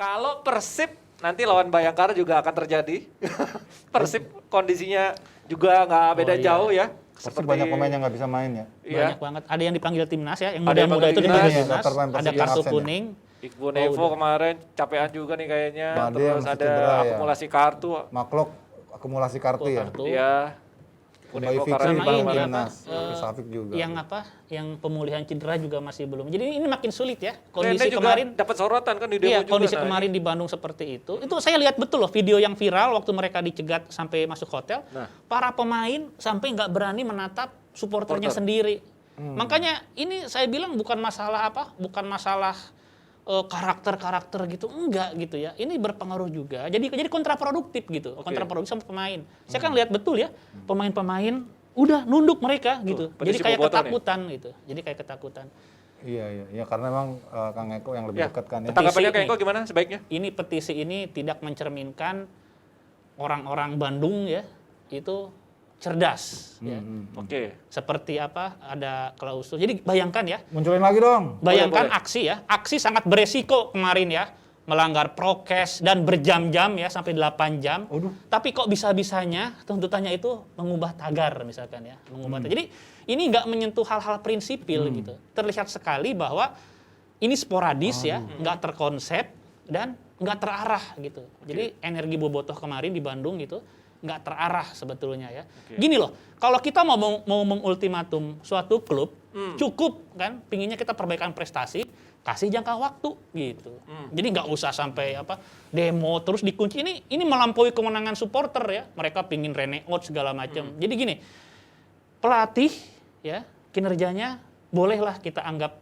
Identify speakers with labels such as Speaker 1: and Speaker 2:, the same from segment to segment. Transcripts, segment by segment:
Speaker 1: Kalau Persib nanti lawan Bayangkara juga akan terjadi. Persib kondisinya juga nggak beda jauh ya.
Speaker 2: Pasti banyak pemain yang nggak bisa main ya.
Speaker 3: Banyak banget. Ada yang dipanggil timnas ya, yang
Speaker 1: Ada yang
Speaker 3: muda-muda itu
Speaker 1: dipanggil
Speaker 3: dipanggil
Speaker 2: timnas,
Speaker 3: timnas.
Speaker 2: daftar
Speaker 3: Ada
Speaker 2: Persib yang
Speaker 3: kartu
Speaker 2: absen ya?
Speaker 3: kuning.
Speaker 1: Iqbal Nevo kemarin capean juga nih kayaknya.
Speaker 2: Bade
Speaker 1: Terus
Speaker 2: masih
Speaker 1: ada
Speaker 2: cedera ya.
Speaker 1: akumulasi kartu.
Speaker 2: Maklok akumulasi kartu ya.
Speaker 3: Kartu.
Speaker 1: Iya.
Speaker 2: Bayi
Speaker 1: Nevo
Speaker 2: Fikri
Speaker 1: karena
Speaker 3: Sama
Speaker 2: dipanggil
Speaker 3: ini,
Speaker 2: timnas.
Speaker 3: apa,
Speaker 2: Safik juga.
Speaker 3: Yang apa? Yang pemulihan cedera juga masih belum. Jadi ini makin sulit ya.
Speaker 1: Rene
Speaker 3: Kondisi
Speaker 1: juga
Speaker 3: kemarin
Speaker 1: dapat sorotan kan di demo
Speaker 3: Iya,
Speaker 1: juga.
Speaker 3: kondisi
Speaker 1: Nah,
Speaker 3: kemarin di Bandung seperti itu. Itu saya lihat betul loh video yang viral waktu mereka dicegat sampai masuk hotel.
Speaker 1: Nah.
Speaker 3: Para pemain sampai nggak berani menatap supporternya
Speaker 1: Supporter.
Speaker 3: sendiri. Makanya ini saya bilang bukan masalah apa? Bukan masalah karakter-karakter gitu, enggak gitu ya. Ini berpengaruh juga. Jadi kontraproduktif gitu. Kontraproduktif sama pemain. Saya kan lihat betul ya, pemain-pemain udah nunduk mereka gitu. Jadi
Speaker 1: petisi
Speaker 3: kayak
Speaker 1: bobotoh nih.
Speaker 3: ketakutan gitu. Jadi kayak ketakutan.
Speaker 2: Iya, karena memang Kang Eko yang lebih
Speaker 1: Ya,
Speaker 2: dekat kan ya.
Speaker 1: tanggapannya
Speaker 3: Petisi
Speaker 1: kayak kok gimana sebaiknya?
Speaker 3: Ini petisi ini tidak mencerminkan orang-orang Bandung ya itu cerdas ya.
Speaker 1: Oke.
Speaker 3: Seperti apa ada klausul. Jadi bayangkan ya,
Speaker 2: Munculin lagi dong.
Speaker 3: bayangkan
Speaker 1: boleh.
Speaker 3: aksi ya. Aksi sangat beresiko kemarin ya. Melanggar prokes dan berjam-jam ya sampai 8 jam.
Speaker 2: Waduh.
Speaker 3: Tapi kok bisa-bisanya tuntutannya itu mengubah tagar misalkan ya, mengubah tagar. Jadi ini nggak menyentuh hal-hal prinsipil gitu. Terlihat sekali bahwa ini sporadis ya, nggak terkonsep dan nggak terarah gitu. Jadi energi bobotoh kemarin di Bandung gitu nggak terarah sebetulnya ya. Gini loh, kalau kita mau mengultimatum suatu klub, cukup kan, pinginnya kita perbaikan prestasi, kasih jangka waktu gitu. Jadi nggak usah sampai apa demo terus dikunci. Ini melampaui kemenangan supporter ya. Mereka pingin Rene out segala macam. Jadi gini, pelatih ya kinerjanya bolehlah kita anggap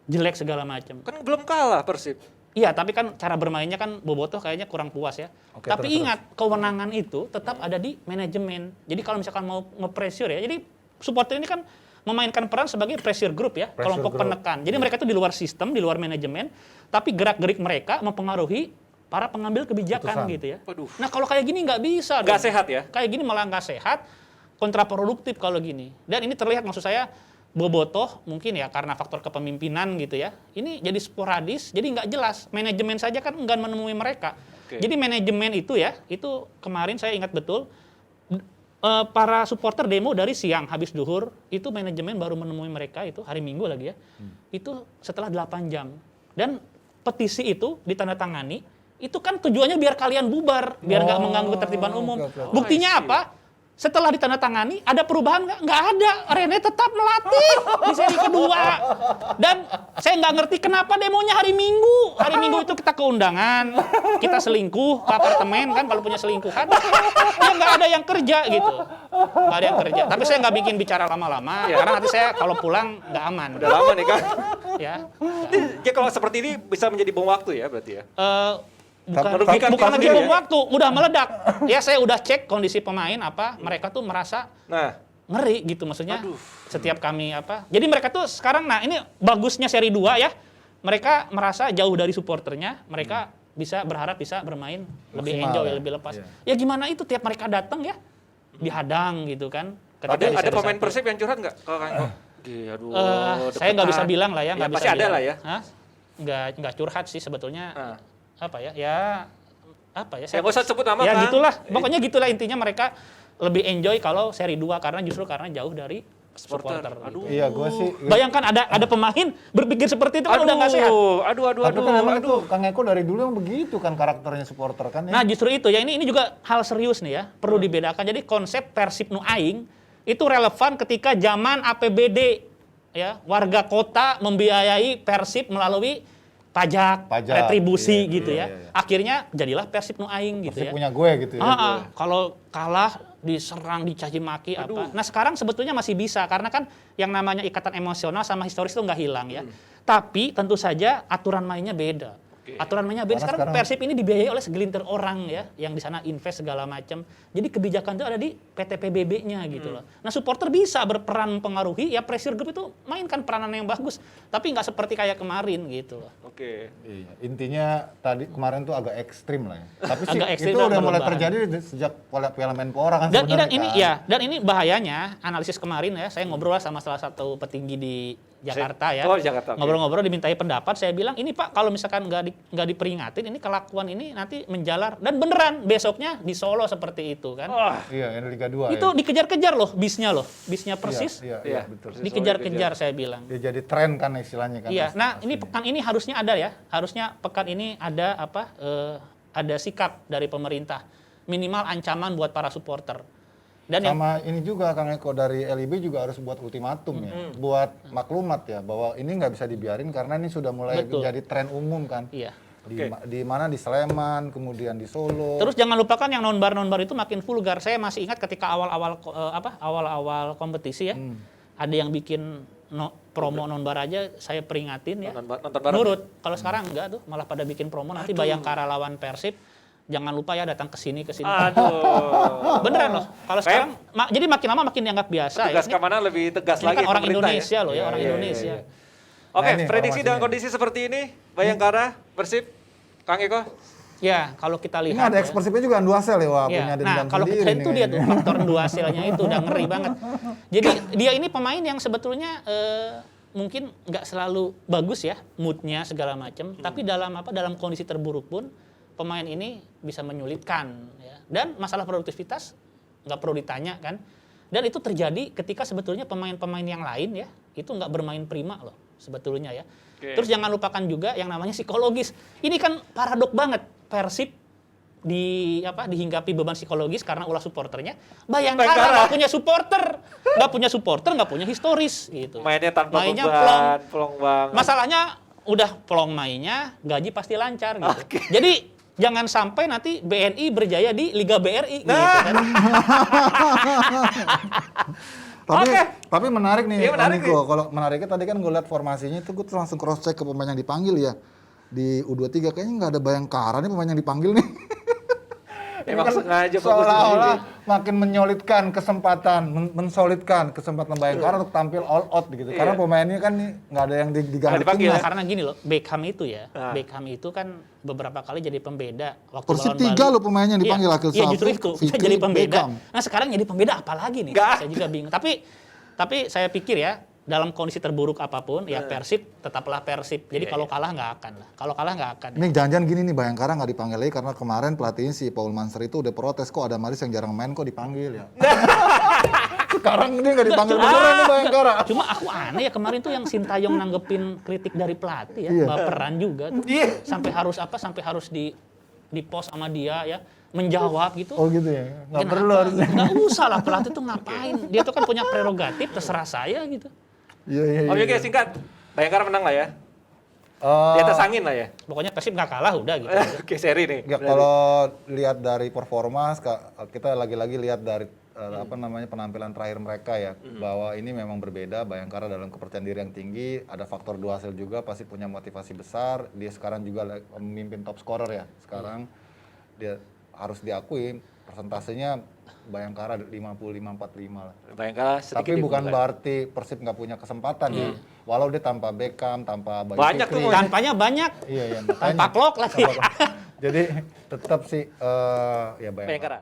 Speaker 3: jelek segala macam.
Speaker 1: Kan belum kalah Persib.
Speaker 3: Iya, tapi kan cara bermainnya kan bobotoh kayaknya kurang puas ya.
Speaker 2: Oke,
Speaker 3: Tapi
Speaker 2: terus.
Speaker 3: ingat, kewenangan itu tetap ada di manajemen. Jadi kalau misalkan mau nge-pressure ya, jadi supporter ini kan memainkan peran sebagai pressure group ya,
Speaker 2: Pressure
Speaker 3: kelompok
Speaker 2: group.
Speaker 3: penekan. Jadi mereka itu di luar sistem, di luar manajemen, tapi gerak-gerik mereka mempengaruhi para pengambil kebijakan
Speaker 2: Keputusan.
Speaker 3: gitu ya.
Speaker 1: Waduh.
Speaker 3: Nah kalau kayak gini nggak bisa
Speaker 1: Nggak
Speaker 3: dong.
Speaker 1: sehat ya?
Speaker 3: Kayak gini malah nggak sehat, kontraproduktif kalau gini. Dan ini terlihat maksud saya, bobotoh mungkin ya karena faktor kepemimpinan gitu ya. Ini jadi sporadis, jadi nggak jelas. Manajemen saja kan enggan menemui mereka.
Speaker 1: Oke.
Speaker 3: Jadi manajemen itu ya, itu kemarin saya ingat betul, para supporter demo dari siang habis duhur, itu manajemen baru menemui mereka itu hari Minggu lagi ya. Itu setelah 8 jam. Dan petisi itu ditandatangani, itu kan tujuannya biar kalian bubar, biar nggak mengganggu ketertiban umum.
Speaker 2: oke.
Speaker 3: Buktinya apa? Setelah ditandatangani, ada perubahan nggak? Nggak ada. Rene tetap melatih di seri kedua. Dan saya nggak ngerti kenapa demonya hari Minggu. Hari Minggu itu kita ke undangan, kita selingkuh ke apartemen kan kalau punya selingkuhan. Ya nggak ada yang kerja gitu. Nggak ada yang kerja. Tapi saya nggak bikin bicara lama-lama, karena nanti saya kalau pulang nggak aman.
Speaker 1: Udah lama nih kan.
Speaker 3: Ya.
Speaker 1: Ya kalau seperti ini bisa menjadi bom waktu ya berarti ya.
Speaker 3: Bukan
Speaker 1: Merugikan
Speaker 3: lagi
Speaker 1: tim
Speaker 3: bom
Speaker 1: sendiri ya?
Speaker 3: waktu, udah meledak. Ya saya udah cek kondisi pemain apa, mereka tuh merasa
Speaker 1: Nah,
Speaker 3: ngeri gitu maksudnya.
Speaker 1: Aduh.
Speaker 3: Setiap kami apa. Jadi mereka tuh sekarang, nah ini bagusnya seri 2 ya. Mereka merasa jauh dari supporternya, mereka bisa berharap bisa bermain lebih
Speaker 2: Maksimal
Speaker 3: enjoy,
Speaker 2: ya?
Speaker 3: lebih lepas.
Speaker 2: Iya.
Speaker 3: Ya gimana itu tiap mereka datang ya, dihadang gitu kan. Ketika di
Speaker 1: ada
Speaker 3: seri
Speaker 1: pemain
Speaker 3: satu.
Speaker 1: Persib yang curhat nggak? Kalau kan aduh,
Speaker 3: Saya nggak bisa
Speaker 1: deketan.
Speaker 3: bilang lah ya, nggak bisa
Speaker 1: pasti ada
Speaker 3: bilang.
Speaker 1: lah ya.
Speaker 3: Hah? Nggak curhat sih sebetulnya.
Speaker 1: Ah.
Speaker 3: Apa ya? Ya apa ya?
Speaker 1: Ya nggak usah sebut nama
Speaker 3: Ya
Speaker 1: kan.
Speaker 3: gitulah. Pokoknya gitulah intinya mereka lebih enjoy kalau seri 2 karena jauh dari supporter.
Speaker 1: Aduh.
Speaker 3: Gitu.
Speaker 2: Iya, gue sih.
Speaker 3: Bayangkan ada pemain berpikir seperti itu kan udah nggak sehat.
Speaker 1: Aduh.
Speaker 2: Tapi kan emang tuh Kang Eko dari dulu yang begitu kan karakternya supporter kan ya.
Speaker 3: Nah justru itu ya ini juga hal serius nih ya perlu dibedakan. Jadi konsep Persib nu aing itu relevan ketika zaman APBD ya warga kota membiayai Persib melalui pajak, retribusi
Speaker 2: iya,
Speaker 3: gitu
Speaker 2: iya,
Speaker 3: ya.
Speaker 2: iya.
Speaker 3: Akhirnya jadilah Persib nu aing gitu
Speaker 2: Persib
Speaker 3: ya.
Speaker 2: punya gue gitu ya.
Speaker 3: Kalau kalah diserang, dicaci maki apa. Nah sekarang sebetulnya masih bisa karena kan yang namanya ikatan emosional sama historis itu nggak hilang ya. Tapi tentu saja aturan mainnya beda. Aturan mainnya beda.
Speaker 2: Karena
Speaker 3: Sekarang Persib ini dibiayai oleh segelintir orang ya, yang di sana invest segala macam. Jadi kebijakan itu ada di PT PBB-nya gitu loh. Nah supporter bisa berperan mempengaruhi, ya pressure group itu mainkan peranan yang bagus, tapi nggak seperti kayak kemarin gitu loh.
Speaker 1: Oke.
Speaker 2: Iya, intinya tadi kemarin tuh agak ekstrim lah ya. Tapi sih
Speaker 3: Agak ekstrim
Speaker 2: itu
Speaker 3: dan
Speaker 2: udah mulai
Speaker 3: berlebihan.
Speaker 2: terjadi sejak Piala Menpora kan
Speaker 3: Dan
Speaker 2: sebenarnya.
Speaker 3: ini
Speaker 2: kan.
Speaker 3: ya, dan ini bahayanya analisis kemarin ya, saya ngobrol sama salah satu petinggi di Jakarta ya.
Speaker 1: Oh, Jakarta. Oke.
Speaker 3: Ngobrol-ngobrol dimintai pendapat, saya bilang ini Pak kalau misalkan nggak diperingatin ini kelakuan ini nanti menjalar dan beneran besoknya di Solo seperti itu kan.
Speaker 1: Wah,
Speaker 2: Iya, yang Liga 2
Speaker 3: Itu
Speaker 2: ya.
Speaker 3: dikejar-kejar loh bisnya Persis.
Speaker 2: Iya,
Speaker 1: Iya.
Speaker 2: betul.
Speaker 3: Dikejar-kejar saya bilang.
Speaker 2: Dia jadi tren kan istilahnya kan.
Speaker 3: Iya. Nah, ini
Speaker 2: aslinya.
Speaker 3: pekan ini harusnya ada ya. Harusnya pekan ini ada ada sikap dari pemerintah. Minimal ancaman buat para supporter. Dan yang
Speaker 2: Sama ini juga Kang Eko dari LIB juga harus buat ultimatum ya, buat maklumat ya bahwa ini nggak bisa dibiarin karena ini sudah mulai
Speaker 3: Betul.
Speaker 2: jadi tren umum kan.
Speaker 3: iya.
Speaker 2: Di mana di Sleman, kemudian di Solo.
Speaker 3: Terus jangan lupakan yang nonbar itu makin vulgar. Saya masih ingat ketika awal-awal kompetisi ya. Ada yang bikin promo nonbar aja saya peringatin ya.
Speaker 1: nonton bareng.
Speaker 3: Nurut. Kalau sekarang enggak tuh, malah pada bikin promo nanti Bayangkara lawan Persib. Jangan lupa ya datang ke sini.
Speaker 1: Aduh.
Speaker 3: Beneran loh. Kalau sekarang jadi makin lama makin dianggap biasa
Speaker 1: Tugas
Speaker 3: ya.
Speaker 1: keamanan lebih tegas
Speaker 3: Ini
Speaker 1: lagi
Speaker 3: kan orang
Speaker 1: pemerintah
Speaker 3: Indonesia
Speaker 1: ya.
Speaker 3: loh ya, orang
Speaker 2: Iya, iya,
Speaker 3: Indonesia.
Speaker 2: iya.
Speaker 1: Oke,
Speaker 2: Nah, ini
Speaker 1: prediksi dengan
Speaker 2: informasinya.
Speaker 1: kondisi seperti ini, Bayangkara, Persib, Kang Eko.
Speaker 3: Ya, kalau kita
Speaker 2: Ini
Speaker 3: lihat
Speaker 2: ada
Speaker 3: ya.
Speaker 2: Persibnya juga dua sel ya, wah
Speaker 3: Ya,
Speaker 2: punya
Speaker 3: nah
Speaker 2: dendam
Speaker 3: kalau
Speaker 2: sendiri
Speaker 3: kita
Speaker 2: nih
Speaker 3: itu dia tuh
Speaker 2: kayaknya.
Speaker 3: faktor dua hasilnya itu udah ngeri banget. Jadi dia ini pemain yang sebetulnya mungkin nggak selalu bagus ya moodnya segala macam, tapi dalam kondisi terburuk pun pemain ini bisa menyulitkan ya. Dan masalah produktivitas nggak perlu ditanya kan. Dan itu terjadi ketika sebetulnya pemain-pemain yang lain ya itu nggak bermain prima loh sebetulnya ya.
Speaker 1: Oke.
Speaker 3: Terus jangan lupakan juga yang namanya psikologis. Ini kan paradok banget. Persib dihinggapi beban psikologis karena ulah supporternya. Bayangkara
Speaker 1: Bayangkara.
Speaker 3: nggak punya supporter, nggak punya historis gitu.
Speaker 1: Mainnya tanpa
Speaker 3: Mainnya
Speaker 1: beban, plong banget.
Speaker 3: Masalahnya udah plong mainnya, gaji pasti lancar gitu.
Speaker 1: Oke.
Speaker 3: Jadi jangan sampai nanti BNI berjaya di Liga BRI gitu
Speaker 1: Nah.
Speaker 3: kan.
Speaker 1: Oke.
Speaker 2: Tapi menarik nih,
Speaker 1: Iya, menarik
Speaker 2: Niko. Kalau menariknya tadi kan gue lihat formasinya itu gue langsung cross check ke pemain yang dipanggil ya. Di U23 kayaknya nggak ada Bayangkara nih pemain yang dipanggil nih.
Speaker 1: Emang sengaja fokus di
Speaker 2: Seolah-olah
Speaker 1: sini.
Speaker 2: makin menyolidkan kesempatan, mensolidkan kesempatan Bayangkara untuk tampil all out gitu. Karena
Speaker 1: Iya.
Speaker 2: pemainnya kan nih nggak ada yang diganti
Speaker 1: dipanggil.
Speaker 2: timnas.
Speaker 3: Karena gini loh, Beckham itu ya,
Speaker 1: Ah.
Speaker 3: Beckham itu kan beberapa kali jadi pembeda waktu
Speaker 2: Persib
Speaker 3: lawan
Speaker 2: 3
Speaker 3: Bali.
Speaker 2: loh pemainnya yang dipanggil, Akil
Speaker 3: Iya
Speaker 2: Safri,
Speaker 3: justru itu, bisa
Speaker 2: Fikri,
Speaker 3: jadi pembeda.
Speaker 2: Beckham.
Speaker 3: Nah sekarang jadi pembeda apa lagi nih?
Speaker 1: Nggak.
Speaker 3: Saya juga bingung. Tapi saya pikir ya, dalam kondisi terburuk apapun, ya Persib tetaplah Persib. Jadi
Speaker 1: Iya,
Speaker 3: kalau kalah nggak akan lah. Kalau kalah nggak akan.
Speaker 2: Ini jangan-jangan gini nih Bayangkara nggak dipanggil lagi karena kemarin pelatihnya si Paul Manser itu udah protes kok ada Maris yang jarang main kok dipanggil ya. Sekarang dia nggak dipanggil beneran nih Bayangkara.
Speaker 3: Cuma aku aneh ya kemarin tuh yang Sintayong nanggepin kritik dari pelatih ya,
Speaker 2: Iya.
Speaker 3: baperan juga tuh.
Speaker 1: Iya.
Speaker 3: Sampai harus di post sama dia ya, menjawab gitu.
Speaker 2: Oh gitu ya, nggak
Speaker 3: Kenapa?
Speaker 2: perlu harusnya.
Speaker 3: Nggak usah lah pelatih tuh ngapain. Dia tuh kan punya prerogatif, terserah saya gitu.
Speaker 2: Iya.
Speaker 1: Oke, singkat. Bayangkara menang lah ya.
Speaker 2: Eh,
Speaker 1: Di atas angin lah ya.
Speaker 3: Pokoknya Persib nggak kalah udah gitu.
Speaker 1: Oke, seri nih.
Speaker 2: Ya, kalau lihat dari performa, kita lagi-lagi lihat dari penampilan terakhir mereka ya, bahwa ini memang berbeda. Bayangkara dalam kepercayaan diri yang tinggi, ada faktor dua hasil juga, pasti punya motivasi besar. Dia sekarang juga memimpin top scorer ya. Sekarang dia harus diakui persentasenya Bayangkara 55-45 lah.
Speaker 1: Bayangkara sedikit
Speaker 2: Tapi bukan
Speaker 1: dibuka.
Speaker 2: berarti Persib nggak punya kesempatan ya. Walau dia tanpa Beckham, tanpa Bayu
Speaker 1: Banyak
Speaker 2: Fikri.
Speaker 1: tuh,
Speaker 3: Tanpanya banyak,
Speaker 2: Iya,
Speaker 3: tanpa klok lagi.
Speaker 2: Jadi tetap sih ya Bayangkara.
Speaker 1: Bayangkara.